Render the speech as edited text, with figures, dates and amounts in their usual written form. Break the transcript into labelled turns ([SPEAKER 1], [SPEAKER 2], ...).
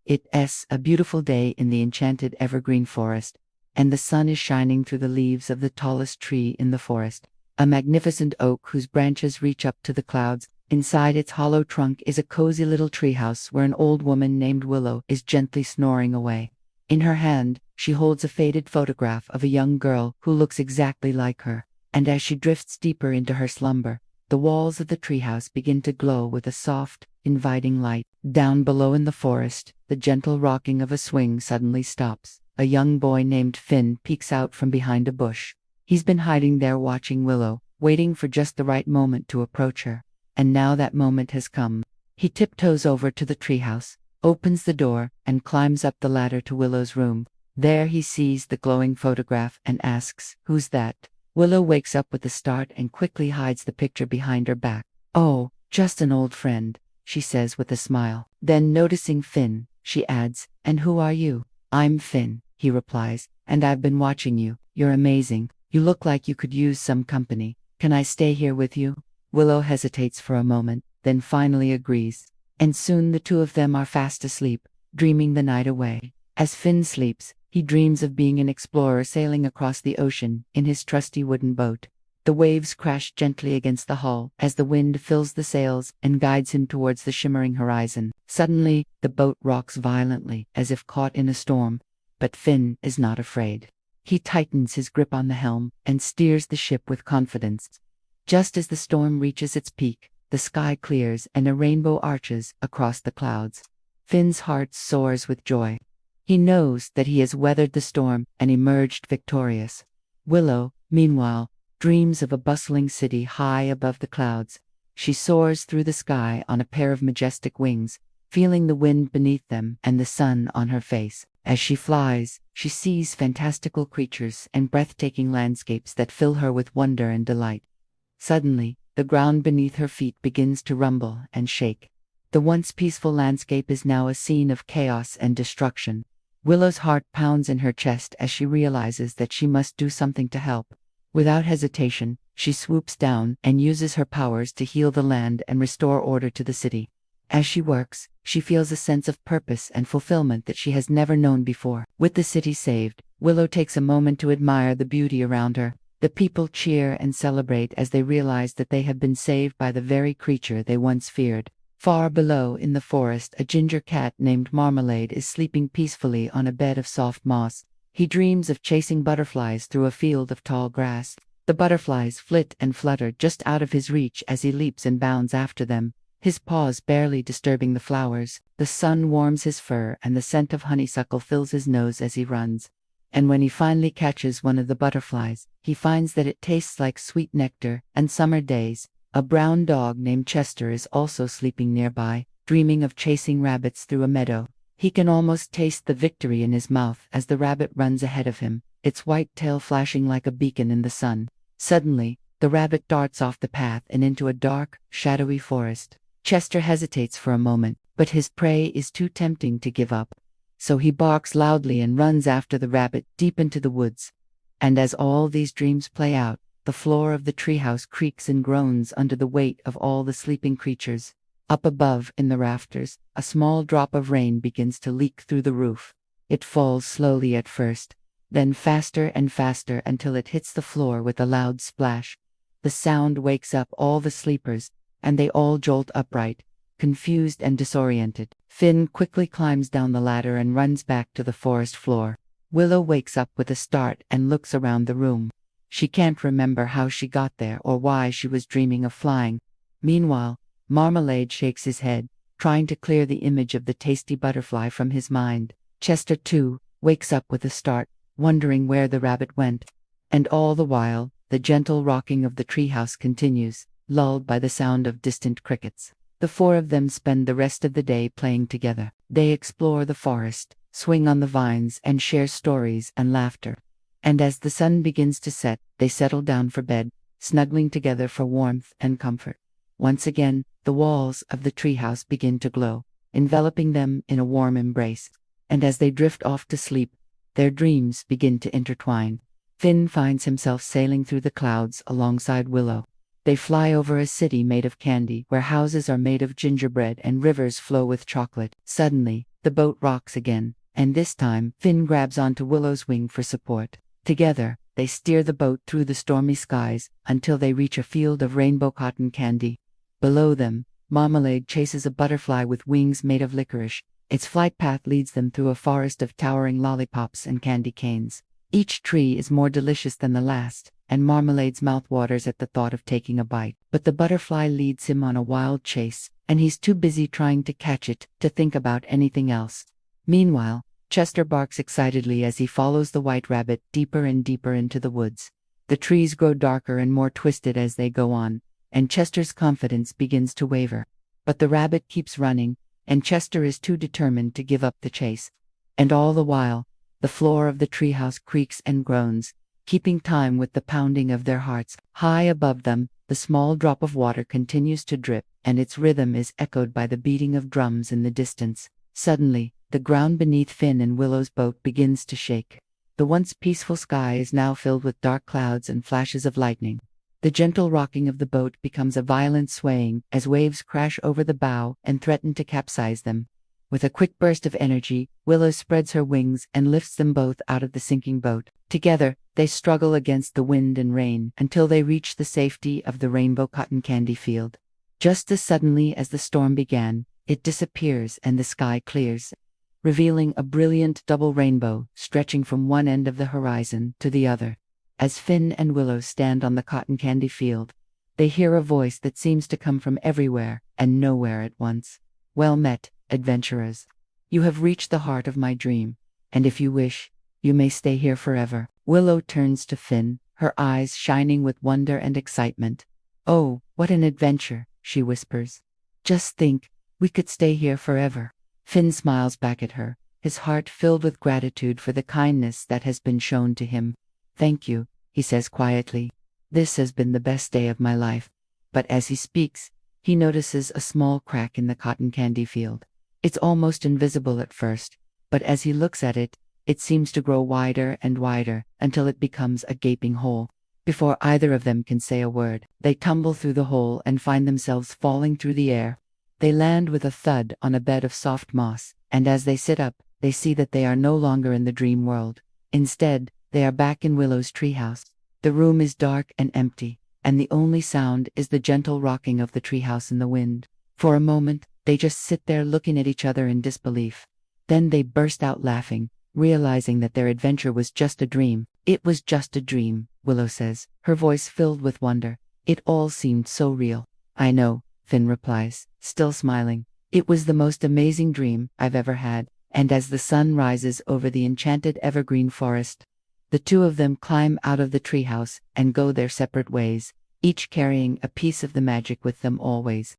[SPEAKER 1] It's a beautiful day in the enchanted evergreen forest, and the sun is shining through the leaves of the tallest tree in the forest, a magnificent oak whose branches reach up to the clouds. Inside its hollow trunk is a cozy little treehouse where an old woman named Willow is gently snoring away. In her hand, she holds a faded photograph of a young girl who looks exactly like her, and as she drifts deeper into her slumber, the walls of the treehouse begin to glow with a soft, inviting light. Down below in the forest, the gentle rocking of a swing suddenly stops. A young boy named Finn peeks out from behind a bush. He's been hiding there watching Willow, waiting for just the right moment to approach her. And now that moment has come. He tiptoes over to the treehouse, opens the door, and climbs up the ladder to Willow's room. There he sees the glowing photograph and asks, "Who's that?" Willow wakes up with a start and quickly hides the picture behind her back. "Oh, just an old friend," she says with a smile. Then noticing Finn, she adds, "And who are you?" "I'm Finn," he replies, "and I've been watching you. You're amazing. You look like you could use some company. Can I stay here with you?" Willow hesitates for a moment, then finally agrees. And soon the two of them are fast asleep, dreaming the night away. As Finn sleeps, he dreams of being an explorer sailing across the ocean in his trusty wooden boat. The waves crash gently against the hull as the wind fills the sails and guides him towards the shimmering horizon. Suddenly, the boat rocks violently, as if caught in a storm. But Finn is not afraid. He tightens his grip on the helm and steers the ship with confidence. Just as the storm reaches its peak, the sky clears and a rainbow arches across the clouds. Finn's heart soars with joy. He knows that he has weathered the storm and emerged victorious. Willow, meanwhile, dreams of a bustling city high above the clouds. She soars through the sky on a pair of majestic wings, feeling the wind beneath them and the sun on her face. As she flies, she sees fantastical creatures and breathtaking landscapes that fill her with wonder and delight. Suddenly, the ground beneath her feet begins to rumble and shake. The once peaceful landscape is now a scene of chaos and destruction. Willow's heart pounds in her chest as she realizes that she must do something to help. Without hesitation, she swoops down and uses her powers to heal the land and restore order to the city. As she works, she feels a sense of purpose and fulfillment that she has never known before. With the city saved, Willow takes a moment to admire the beauty around her. The people cheer and celebrate as they realize that they have been saved by the very creature they once feared. Far below in the forest, a ginger cat named Marmalade is sleeping peacefully on a bed of soft moss. He dreams of chasing butterflies through a field of tall grass. The butterflies flit and flutter just out of his reach as he leaps and bounds after them, his paws barely disturbing the flowers. The sun warms his fur and the scent of honeysuckle fills his nose as he runs. And when he finally catches one of the butterflies, he finds that it tastes like sweet nectar and summer days. A brown dog named Chester is also sleeping nearby, dreaming of chasing rabbits through a meadow. He can almost taste the victory in his mouth as the rabbit runs ahead of him, its white tail flashing like a beacon in the sun. Suddenly, the rabbit darts off the path and into a dark, shadowy forest. Chester hesitates for a moment, but his prey is too tempting to give up. So he barks loudly and runs after the rabbit deep into the woods. And as all these dreams play out, the floor of the treehouse creaks and groans under the weight of all the sleeping creatures. Up above, in the rafters, a small drop of rain begins to leak through the roof. It falls slowly at first, then faster and faster until it hits the floor with a loud splash. The sound wakes up all the sleepers, and they all jolt upright, confused and disoriented. Finn quickly climbs down the ladder and runs back to the forest floor. Willow wakes up with a start and looks around the room. She can't remember how she got there or why she was dreaming of flying. Meanwhile, Marmalade shakes his head, trying to clear the image of the tasty butterfly from his mind. Chester, too, wakes up with a start, wondering where the rabbit went. And all the while, the gentle rocking of the treehouse continues, lulled by the sound of distant crickets. The four of them spend the rest of the day playing together. They explore the forest, swing on the vines, and share stories and laughter. And as the sun begins to set, they settle down for bed, snuggling together for warmth and comfort. Once again, the walls of the treehouse begin to glow, enveloping them in a warm embrace. And as they drift off to sleep, their dreams begin to intertwine. Finn finds himself sailing through the clouds alongside Willow. They fly over a city made of candy, where houses are made of gingerbread and rivers flow with chocolate. Suddenly, the The boat rocks again, and this time, Finn grabs onto Willow's wing for support. Together, they steer the boat through the stormy skies until they reach a field of rainbow cotton candy. Below them, Marmalade chases a butterfly with wings made of licorice. Its flight path leads them through a forest of towering lollipops and candy canes. Each tree is more delicious than the last, and Marmalade's mouth waters at the thought of taking a bite. But the butterfly leads him on a wild chase, and he's too busy trying to catch it to think about anything else. Meanwhile, Chester barks excitedly as he follows the white rabbit deeper and deeper into the woods. The trees grow darker and more twisted as they go on, and Chester's confidence begins to waver. But the rabbit keeps running, and Chester is too determined to give up the chase. And all the while, the floor of the treehouse creaks and groans, keeping time with the pounding of their hearts. High above them, the small drop of water continues to drip, and its rhythm is echoed by the beating of drums in the distance. Suddenly, the ground beneath Finn and Willow's boat begins to shake. The once peaceful sky is now filled with dark clouds and flashes of lightning. The gentle rocking of the boat becomes a violent swaying as waves crash over the bow and threaten to capsize them. With a quick burst of energy, Willow spreads her wings and lifts them both out of the sinking boat. Together, they struggle against the wind and rain until they reach the safety of the rainbow cotton candy field. Just as suddenly as the storm began, it disappears and the sky clears, revealing a brilliant double rainbow stretching from one end of the horizon to the other. As Finn and Willow stand on the cotton candy field, they hear a voice that seems to come from everywhere and nowhere at once. Well met, adventurers. You have reached the heart of my dream, and if you wish, you may stay here forever. Willow turns to Finn, her eyes shining with wonder and excitement. Oh, what an adventure, she whispers. Just think, we could stay here forever. Finn smiles back at her, his heart filled with gratitude for the kindness that has been shown to him. Thank you, he says quietly. This has been the best day of my life. But as he speaks, he notices a small crack in the cotton candy field. It's almost invisible at first, but as he looks at it, it seems to grow wider and wider until it becomes a gaping hole. Before either of them can say a word, they tumble through the hole and find themselves falling through the air. They land with a thud on a bed of soft moss, and as they sit up, they see that they are no longer in the dream world. Instead, they are back in Willow's treehouse. The room is dark and empty, and the only sound is the gentle rocking of the treehouse in the wind. For a moment, they just sit there looking at each other in disbelief. Then they burst out laughing, realizing that their adventure was just a dream. It was just a dream, Willow says, her voice filled with wonder. It all seemed so real. I know, Finn replies, still smiling. It was the most amazing dream I've ever had. And as the sun rises over the enchanted evergreen forest, the two of them climb out of the treehouse and go their separate ways, each carrying a piece of the magic with them always.